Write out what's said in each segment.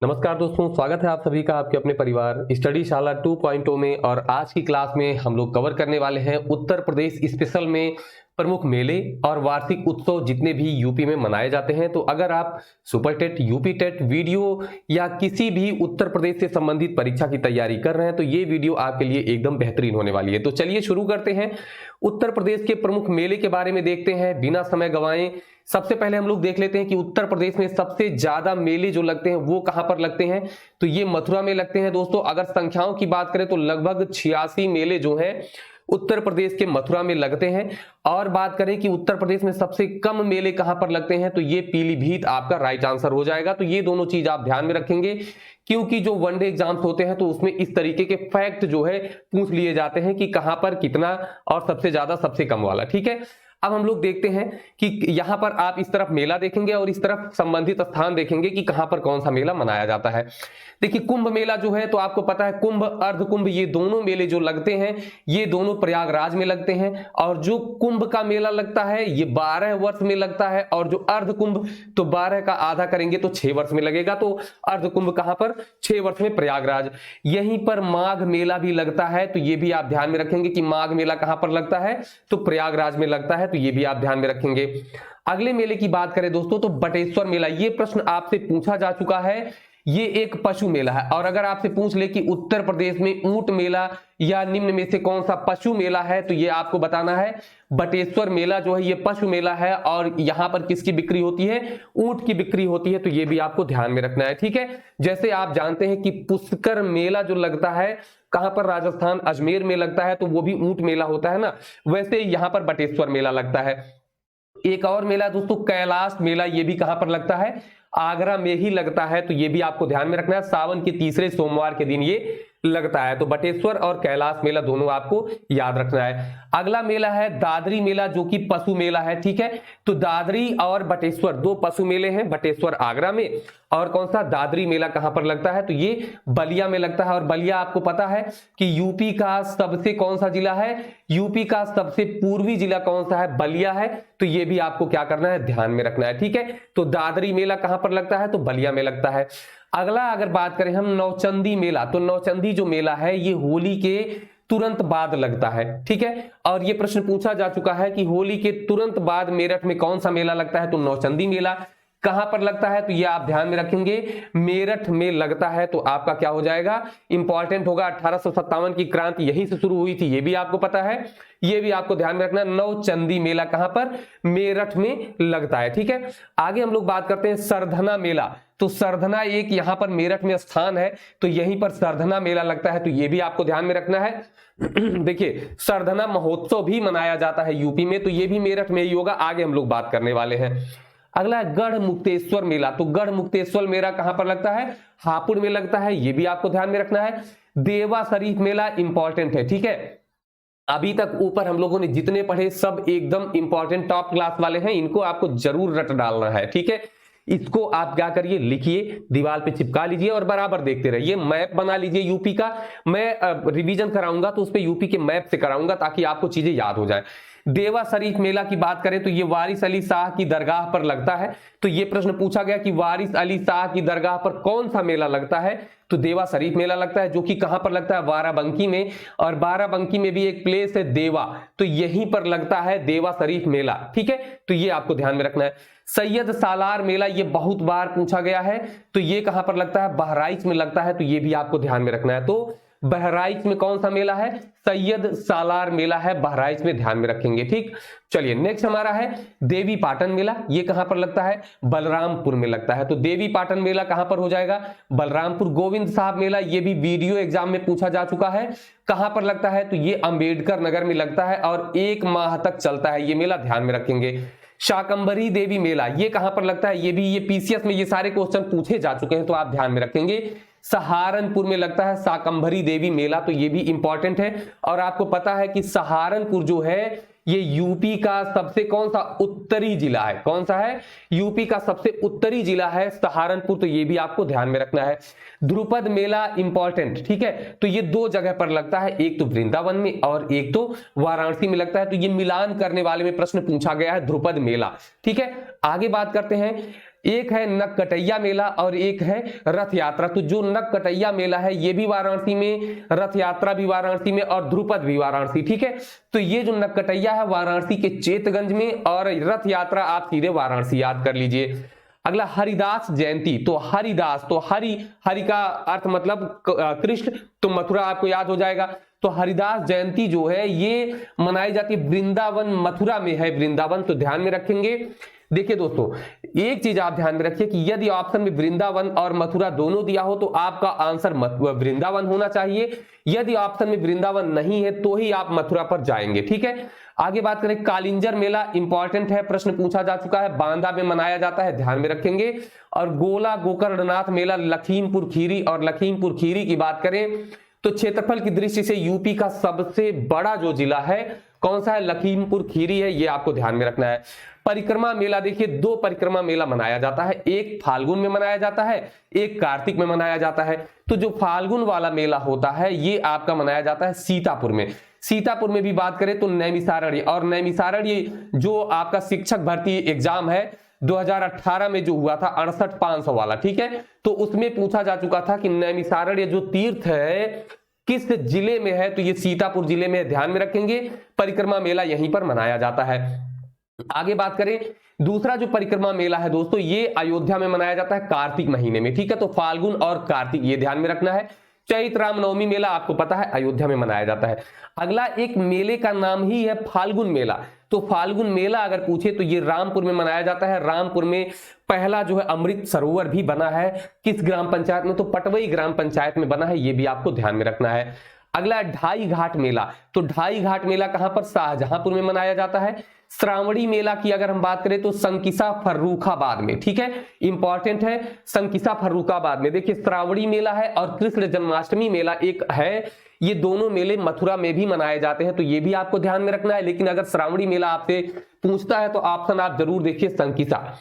नमस्कार दोस्तों, स्वागत है आप सभी का आपके अपने परिवार स्टडी शाला 2.0 में। और आज की क्लास में हम लोग कवर करने वाले हैं उत्तर प्रदेश स्पेशल में प्रमुख मेले और वार्षिक उत्सव जितने भी यूपी में मनाए जाते हैं। तो अगर आप super TET, UP TET video या किसी भी उत्तर प्रदेश से संबंधित परीक्षा की तैयारी कर रहे हैं तो ये वीडियो आपके लिए एकदम बेहतरीन होने वाली है। तो चलिए शुरू करते हैं। उत्तर प्रदेश के प्रमुख मेले के बारे में देखते हैं बिना समय गंवाए। सबसे पहले हम लोग देख लेते हैं कि उत्तर प्रदेश में सबसे ज्यादा मेले जो लगते हैं वो कहां पर लगते हैं। तो ये मथुरा में लगते हैं दोस्तों। अगर संख्याओं की बात करें तो लगभग 86 मेले जो हैं उत्तर प्रदेश के मथुरा में लगते हैं। और बात करें कि उत्तर प्रदेश में सबसे कम मेले कहां पर लगते हैं तो ये पीलीभीत आपका राइट आंसर हो जाएगा। तो ये दोनों चीज आप ध्यान में रखेंगे क्योंकि जो वनडे एग्जाम्स होते हैं तो उसमें इस तरीके के फैक्ट जो है पूछ लिए जाते हैं कि कहां पर कितना और सबसे ज्यादा सबसे कम वाला। ठीक है, अब हम लोग देखते हैं कि यहां पर आप इस तरफ मेला देखेंगे और इस तरफ संबंधित स्थान देखेंगे कि कहां पर कौन सा मेला मनाया जाता है। देखिए कुंभ मेला जो है तो आपको पता है कुंभ अर्ध कुंभ ये दोनों मेले जो लगते हैं ये दोनों प्रयागराज में लगते हैं। और जो कुंभ का मेला लगता है ये 12 वर्ष में लगता है और जो अर्ध कुंभ तो 12 का आधा करेंगे तो 6 वर्ष में लगेगा। तो अर्ध कुंभ कहां पर 6 वर्ष में प्रयागराज। यहीं पर माघ मेला भी लगता है तो ये भी आप ध्यान में रखेंगे कि माघ मेला कहां पर लगता है तो प्रयागराज में लगता है। तो ये भी आप ध्यान में रखेंगे। अगले मेले की बात करें दोस्तों तो बटेश्वर मेला। ये प्रश्न आपसे पूछा जा चुका है। ये एक पशु मेला है और अगर आपसे पूछ ले कि उत्तर प्रदेश में ऊंट मेला या निम्न में से कौन सा पशु मेला है तो ये आपको बताना है बटेश्वर मेला जो है ये पशु मेला है। और यहां पर किसकी बिक्री होती है? ऊंट की बिक्री होती है। तो ये भी आपको ध्यान में रखना है। ठीक है, जैसे आप जानते हैं कि पुष्कर मेला जो लगता है कहां पर? राजस्थान अजमेर में लगता है तो वो भी ऊंट मेला होता है ना। वैसे यहां पर बटेश्वर मेला लगता है। एक और मेला दोस्तों कैलाश मेला, ये भी कहां पर लगता है? आगरा में ही लगता है। तो ये भी आपको ध्यान में रखना है। सावन के तीसरे सोमवार के दिन ये लगता है। तो बटेश्वर और कैलाश मेला दोनों आपको याद रखना है। अगला मेला है दादरी मेला जो कि पशु मेला है। ठीक है, तो दादरी और बटेश्वर दो पशु मेले हैं। बटेश्वर आगरा में और कौन सा दादरी मेला कहां पर लगता है तो ये बलिया में लगता है। और बलिया आपको पता है कि यूपी का सबसे कौन सा जिला है? यूपी का सबसे पूर्वी जिला कौन सा है? बलिया है। तो ये भी आपको क्या करना है? ध्यान में रखना है। ठीक है, तो दादरी मेला कहां पर लगता है तो बलिया में लगता है। अगला अगर बात करें हम नौचंदी मेला, तो नौचंदी जो मेला है ये होली के तुरंत बाद लगता है। ठीक है, और ये प्रश्न पूछा जा चुका है कि होली के तुरंत बाद मेरठ में कौन सा मेला लगता है तो नौचंदी मेला कहां पर लगता है तो ये आप ध्यान में रखेंगे मेरठ में लगता है। तो आपका क्या हो जाएगा? इंपॉर्टेंट होगा। 1857 की क्रांति यहीं से शुरू हुई थी, ये भी आपको पता है। ये भी आपको ध्यान में रखना। नौचंदी मेला कहां पर? मेरठ में लगता है। ठीक है, आगे हम लोग बात करते हैं सरधना मेला। तो सरधना एक यहां पर मेरठ में स्थान है तो यहीं पर सरधना मेला लगता है। तो ये भी आपको ध्यान में रखना है। देखिए सरधना महोत्सव भी मनाया जाता है यूपी में, तो ये भी मेरठ में ही होगा। आगे हम लोग बात करने वाले हैं। अगला है गढ़ मुक्तेश्वर मेला। तो गढ़ मुक्तेश्वर मेला कहां पर लगता है? हापुड़ में लगता है। ये भी आपको ध्यान में रखना है। देवा शरीफ मेला इंपॉर्टेंट है। ठीक है, अभी तक ऊपर हम लोगों ने जितने पढ़े सब एकदम इंपॉर्टेंट टॉप क्लास वाले हैं, इनको आपको जरूर रट डालना है। ठीक है, इसको आप क्या करिए, लिखिए, दीवार पे चिपका लीजिए और बराबर देखते रहिए। मैप बना लीजिए यूपी का। मैं रिवीजन कराऊंगा तो उस पे यूपी के मैप से कराऊंगा ताकि आपको चीजें याद हो जाए। देवा शरीफ मेला की बात करें तो ये वारिस अली शाह की दरगाह पर लगता है। तो ये प्रश्न पूछा गया कि वारिस अली शाह की दरगाह पर कौन सा मेला लगता है तो देवा शरीफ मेला लगता है, जो कि कहां पर लगता है? बाराबंकी में। और बाराबंकी में भी एक प्लेस है देवा, तो यहीं पर लगता है देवा शरीफ मेला। ठीक है, तो ये आपको ध्यान में रखना है। सैयद सालार मेला ये बहुत बार पूछा गया है तो ये कहां पर लगता है? बहराइच में लगता है। तो ये भी आपको ध्यान में रखना है। तो बहराइच में कौन सा मेला है? सैयद सालार मेला है, बहराइच में, ध्यान में रखेंगे। ठीक, चलिए नेक्स्ट हमारा है देवी पाटन मेला। ये कहां पर लगता है? बलरामपुर में लगता है। तो देवी पाटन मेला कहां पर हो जाएगा? बलरामपुर। गोविंद साहब मेला ये भी वीडियो एग्जाम में पूछा जा चुका है, कहां पर लगता है तो ये अंबेडकर नगर में लगता है और 1 माह तक चलता है ये मेला, ध्यान में रखेंगे। शाकंभरी देवी मेला ये कहां पर लगता है? ये भी ये पीसीएस में ये सारे क्वेश्चन पूछे जा चुके हैं तो आप ध्यान में रखेंगे। सहारनपुर में लगता है शाकंभरी देवी मेला, तो ये भी इंपॉर्टेंट है। और आपको पता है कि सहारनपुर जो है ये यूपी का सबसे कौन सा उत्तरी जिला है? कौन सा है? यूपी का सबसे उत्तरी जिला है सहारनपुर। तो ये भी आपको ध्यान में रखना है। ध्रुपद मेला इंपॉर्टेंट। ठीक है, तो ये 2 जगह पर लगता है, एक तो वृंदावन में और एक तो वाराणसी में लगता है। तो ये मिलान करने वाले में प्रश्न पूछा गया है ध्रुपद मेला। ठीक है, आगे बात करते हैं एक है नगकटैया मेला और एक है रथ यात्रा। तो जो नगकटैया मेला है ये भी वाराणसी में, रथ यात्रा भी वाराणसी में और ध्रुपद भी वाराणसी। ठीक है, तो ये जो नगकटैया है वाराणसी के चेतगंज में और रथ यात्रा आप सीधे वाराणसी याद कर लीजिए। अगला हरिदास जयंती, तो हरिदास तो हरि का अर्थ मतलब कृष्ण, तो मथुरा आपको याद हो जाएगा। तो हरिदास जयंती जो है ये मनाई जाती है वृंदावन, मथुरा में है वृंदावन, तो ध्यान में रखेंगे। देखिए दोस्तों, एक चीज आप ध्यान में रखिए कि यदि ऑप्शन में वृंदावन और मथुरा दोनों दिया हो तो आपका आंसर वृंदावन होना चाहिए। यदि ऑप्शन में वृंदावन नहीं है तो ही आप मथुरा पर जाएंगे। ठीक है, आगे बात करें कालिंजर मेला, इंपॉर्टेंट है, प्रश्न पूछा जा चुका है, बांदा में मनाया जाता है, ध्यान में रखेंगे। और गोला गोकर्णनाथ मेला लखीमपुर खीरी, और लखीमपुर खीरी की बात करें तो क्षेत्रफल की दृष्टि से यूपी का सबसे बड़ा जो जिला है कौन सा है, लखीमपुर खीरी है, ये आपको ध्यान में रखना है। परिक्रमा मेला, देखिए दो परिक्रमा मेला मनाया जाता है, एक फाल्गुन में मनाया जाता है, एक कार्तिक में मनाया जाता है। तो जो फाल्गुन वाला मेला होता है ये आपका मनाया जाता है सीतापुर में। सीतापुर में भी बात करें तो नैमिषारण्य, और नैमिषारण्य जो आपका शिक्षक भर्ती एग्जाम है 2018 में जो हुआ था 68,500 वाला, ठीक है, तो उसमें पूछा जा चुका था कि नैमिषारण्य जो तीर्थ है किस जिले में है, तो ये सीतापुर जिले में, ध्यान में रखेंगे। परिक्रमा मेला यहीं पर मनाया जाता है। आगे बात करें, दूसरा जो परिक्रमा मेला है दोस्तों ये अयोध्या में मनाया जाता है कार्तिक महीने में। ठीक है, तो फाल्गुन और कार्तिक ये ध्यान में रखना है। चैत्र रामनवमी मेला आपको पता है अयोध्या में मनाया जाता है। अगला एक मेले का नाम ही है फाल्गुन मेला, तो फाल्गुन मेला अगर पूछे तो ये रामपुर में मनाया जाता है। रामपुर में पहला जो है अमृत सरोवर भी बना है, किस ग्राम पंचायत में, तो पटवई ग्राम पंचायत में बना है, ये भी आपको ध्यान में रखना है। अगला ढाई घाट मेला, तो ढाई घाट मेला कहां पर, शाहजहांपुर में मनाया जाता है। श्रावणी मेला की अगर हम बात करें तो संकिसा फर्रुखाबाद में। ठीक है, इंपॉर्टेंट है, संकिसा फर्रुखाबाद में। देखिए श्रावणी मेला है और कृष्ण जन्माष्टमी मेला एक है, ये दोनों मेले मथुरा में भी मनाए जाते हैं, तो ये भी आपको ध्यान में रखना है। लेकिन अगर श्रावणी मेला आपसे पूछता है तो ऑप्शन आप जरूर देखिए संकिसा।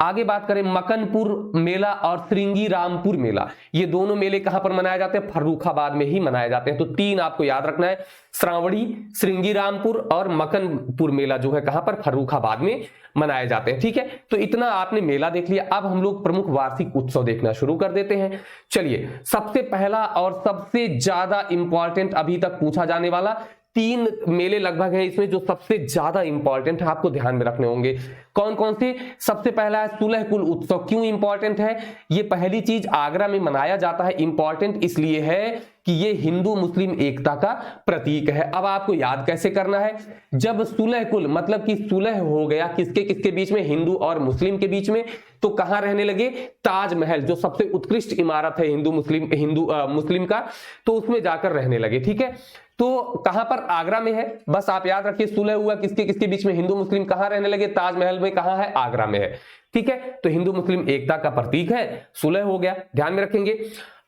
आगे बात करें मकनपुर मेला और श्रृंगी रामपुर मेला, ये दोनों मेले कहां पर मनाए जाते हैं, फर्रुखाबाद में ही मनाए जाते हैं। तो तीन आपको याद रखना है, श्रावणी, श्रृंगी रामपुर और मकनपुर मेला जो है कहां पर, फर्रुखाबाद में मनाए जाते हैं। ठीक है, तो इतना आपने मेला देख लिया। अब हम लोग प्रमुख वार्षिक उत्सव देखना शुरू कर देते हैं। चलिए, सबसे पहला और सबसे ज्यादा इंपॉर्टेंट अभी तक पूछा जाने वाला, तीन मेले लगभग हैं इसमें जो सबसे ज्यादा इंपॉर्टेंट है, आपको ध्यान में रखने होंगे। कौन कौन से, सबसे पहला है सुलहकुल उत्सव। क्यों इंपॉर्टेंट है, ये पहली चीज आगरा में मनाया जाता है। इंपॉर्टेंट इसलिए है कि ये हिंदू मुस्लिम एकता का प्रतीक है। अब आपको याद कैसे करना है, जब सुलहकुल मतलब कि सुलह हो गया किसके किसके बीच में, हिंदू और मुस्लिम के बीच में, तो कहां रहने लगे, ताजमहल जो सबसे उत्कृष्ट इमारत है हिंदू मुस्लिम का, तो उसमें जाकर रहने लगे। ठीक है, तो कहां पर, आगरा में है। बस आप याद रखिए सुलह हुआ किसके किसके बीच में, हिंदू मुस्लिम, कहां रहने लगे, ताजमहल में, कहां है, आगरा में है। ठीक है, तो हिंदू मुस्लिम एकता का प्रतीक है, सुलह हो गया, ध्यान में रखेंगे।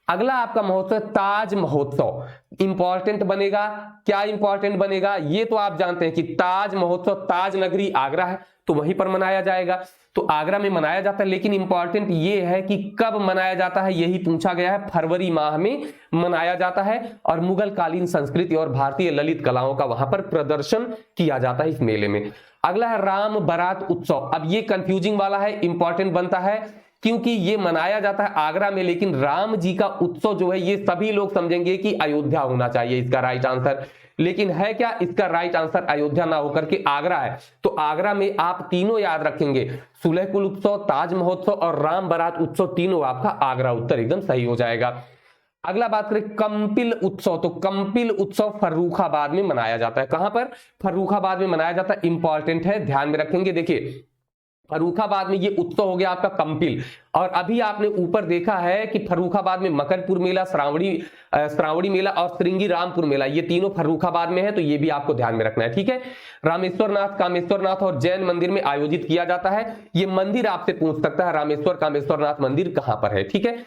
अगला आपका महोत्सव ताज महोत्सव, इंपॉर्टेंट बनेगा। क्या इंपॉर्टेंट बनेगा, ये तो आप जानते हैं कि ताज महोत्सव, ताज नगरी आगरा है तो वहीं पर मनाया जाएगा, तो आगरा में मनाया जाता है। लेकिन इंपॉर्टेंट ये है कि कब मनाया जाता है, यही पूछा गया है, फरवरी माह में मनाया जाता है। और मुगल कालीन संस्कृति और भारतीय ललित कलाओं का वहां पर प्रदर्शन किया जाता है इस मेले में। अगला है राम बारात उत्सव। अब ये कंफ्यूजिंग वाला है, इंपॉर्टेंट बनता है क्योंकि ये मनाया जाता है आगरा में, लेकिन राम जी का उत्सव जो है ये सभी लोग समझेंगे कि अयोध्या होना चाहिए इसका राइट आंसर, लेकिन है क्या, इसका राइट आंसर अयोध्या ना होकर के आगरा है। तो आगरा में आप तीनों याद रखेंगे, सुलहकुल उत्सव, ताज महोत्सव और राम बारात उत्सव, तीनों आपका आगरा उत्तर एकदम सही हो जाएगा। अगला बात करें कंपिल उत्सव, तो कंपिल उत्सव फर्रुखाबाद में मनाया जाता है। कहां पर, फर्रुखाबाद में मनाया जाता है, इंपॉर्टेंट है, ध्यान में रखेंगे। देखिए फर्रुखाबाद में ये उत्सव हो गया आपका कंपिल, और अभी आपने ऊपर देखा है कि फर्रुखाबाद में मकरपुर मेला, श्रावणी मेला और श्रृंगी रामपुर मेला, ये तीनों फर्रुखाबाद में है, तो ये भी आपको ध्यान में रखना है। ठीक है, रामेश्वरनाथ, कामेश्वरनाथ और जैन मंदिर में आयोजित किया जाता है। ये मंदिर आपसे पूछ सकता है रामेश्वर कामेश्वरनाथ मंदिर कहां पर है। ठीक है,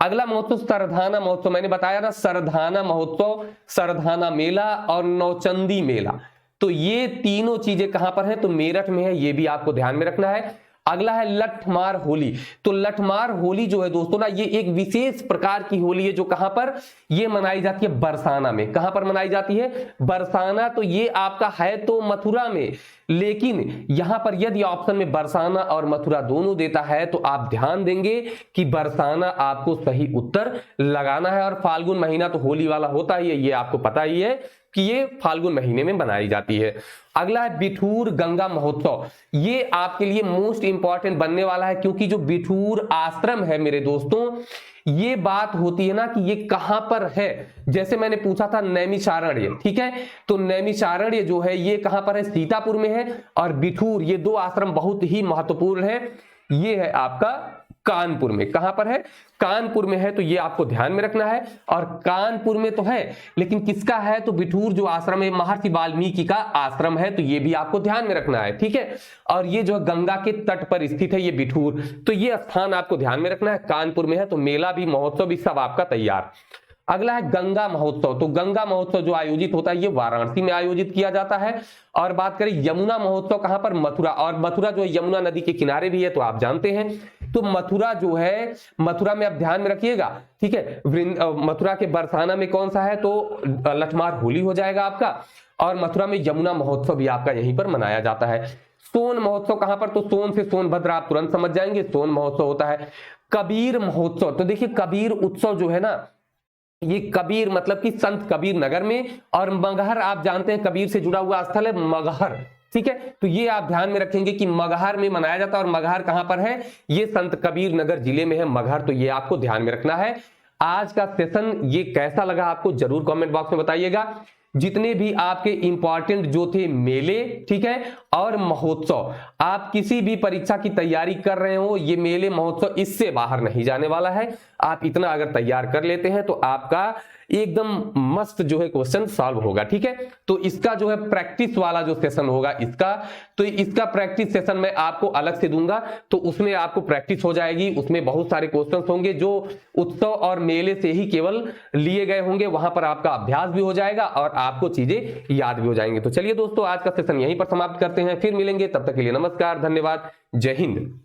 अगला महोत्सव सरधाना महोत्सव, मैंने बताया ना, सरधाना महोत्सव, सरधाना मेला और नौचंदी मेला, तो ये तीनों चीजें कहां पर है, तो मेरठ में है, ये भी आपको ध्यान में रखना है। अगला है लठमार होली। तो लठमार होली जो है दोस्तों ना, ये एक विशेष प्रकार की होली है जो कहां पर ये मनाई जाती है, बरसाना में। कहां पर मनाई जाती है, बरसाना। तो ये आपका है तो मथुरा में, लेकिन यहां पर यदि ऑप्शन में बरसाना और मथुरा दोनों देता है तो आप ध्यान देंगे कि बरसाना आपको सही उत्तर लगाना है। और फाल्गुन महीना तो होली वाला होता ही है, ये आपको पता ही है कि ये फाल्गुन महीने में मनाई जाती है। अगला है बिठूर गंगा महोत्सव। ये आपके लिए मोस्ट इंपॉर्टेंट बनने वाला है, क्योंकि जो बिठूर आश्रम है मेरे दोस्तों, ये बात होती है ना कि ये कहां पर है। जैसे मैंने पूछा था नैमिषारण्य, ठीक है, तो नैमिषारण्य जो है ये कहां पर है, सीतापुर में है। और बिठूर, ये दो आश्रम बहुत ही महत्वपूर्ण है, ये है आपका कानपुर में। कहां पर है, कानपुर में है, तो ये आपको ध्यान में रखना है। और कानपुर में तो है, लेकिन किसका है, तो बिठूर जो आश्रम है महर्षि वाल्मीकि का आश्रम है, तो ये भी आपको ध्यान में रखना है, ठीक है। और ये जो गंगा के तट पर स्थित है ये बिठूर, तो ये स्थान आपको ध्यान में रखना है, कानपुर में है। तो मेला भी, महोत्सव भी सब आपका तैयार। अगला है गंगा महोत्सव। तो गंगा महोत्सव जो आयोजित होता है ये वाराणसी में आयोजित किया जाता है। और बात करें यमुना महोत्सव, कहां पर, मथुरा। और मथुरा जो है यमुना नदी के किनारे भी है, तो आप जानते हैं। तो मथुरा जो है, मथुरा में आप ध्यान में रखिएगा, ठीक है। मथुरा के बरसाना में कौन सा है, तो लठमार होली हो जाएगा आपका। और मथुरा में यमुना महोत्सव भी आपका यहीं पर मनाया जाता है। सोन महोत्सव कहां पर, तो सोन से सोनभद्र आप तुरंत समझ जाएंगे, सोन महोत्सव होता है। कबीर महोत्सव, तो देखिए कबीर उत्सव जो है ना, ये कबीर मतलब कि संत कबीर नगर में। और मगहर आप जानते हैं कबीर से जुड़ा हुआ स्थल है मगहर, ठीक है। तो ये आप ध्यान में रखेंगे कि मगहर में मनाया जाता है। और मगहर कहां पर है, ये संत कबीर नगर जिले में है मगहर, तो ये आपको ध्यान में रखना है। आज का सेशन ये कैसा लगा आपको जरूर कमेंट बॉक्स में बताइएगा। जितने भी आपके इंपॉर्टेंट जो थे मेले, ठीक है, और महोत्सव, आप किसी भी परीक्षा की तैयारी कर रहे हो, ये मेले महोत्सव इससे बाहर नहीं जाने वाला है। आप इतना अगर तैयार कर लेते हैं तो आपका एकदम मस्त जो है क्वेश्चन सॉल्व होगा, ठीक है। तो इसका जो है प्रैक्टिस वाला जो सेशन होगा इसका, तो इसका प्रैक्टिस सेशन मैं आपको अलग से दूंगा, तो उसमें आपको प्रैक्टिस हो जाएगी। उसमें बहुत सारे क्वेश्चंस होंगे जो उत्सव और मेले से ही केवल लिए गए होंगे, वहां पर आपका अभ्यास भी हो जाएगा और आपको चीजें याद भी हो जाएंगे। तो चलिए दोस्तों, आज का सेशन यहीं पर समाप्त करते हैं, फिर मिलेंगे, तब तक के लिए नमस्कार, धन्यवाद, जय हिंद।